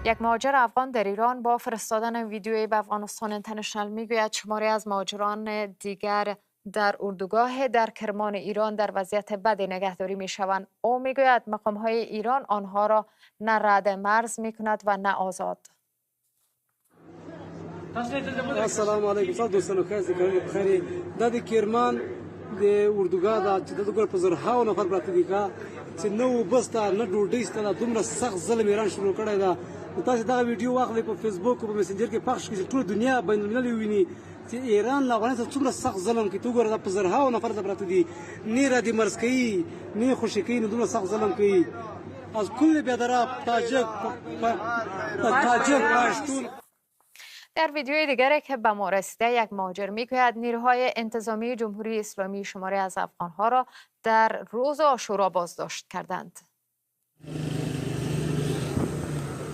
یک مهاجر افغان در ایران با فرستادن ویدیویی به افغانستان اینترنشنال میگوید شماری از مهاجران دیگر در اردوگاه در کرمان ایران در وضعیت بدی نگهداری میشوند. او میگوید مقام‌های ایران آنها را نه رد مرز میکند و نه آزاد. السلام علیکم تاسو دوستانو خاص بخیر د کرمان د اردوګاه دا چې د ګور په زرهاو نفر پراته دي چې نو بسته نه ډوډۍ ستله دومره سخت ظلم ایران شروع کړی دا تاسو دا ویډیو واخلئ په فیسبوک او په میسنجر کې پخش کړئ ټول دنیا بین المللي ویني چې ایران له افغانستان څومره سخت ظلم کوي. تو ګوره په زرهاو نفر پراته دي نه را دي مرز کوي نه خوشي کوي نو دومره سخت ظلم کوي از کل بیادراب تاجک پشتون. در ویدیوی دیگری که به ما رسیده یک مهاجر میگوید نیروهای انتظامی جمهوری اسلامی شماری از افغانها را در روز عاشورا بازداشت کردند.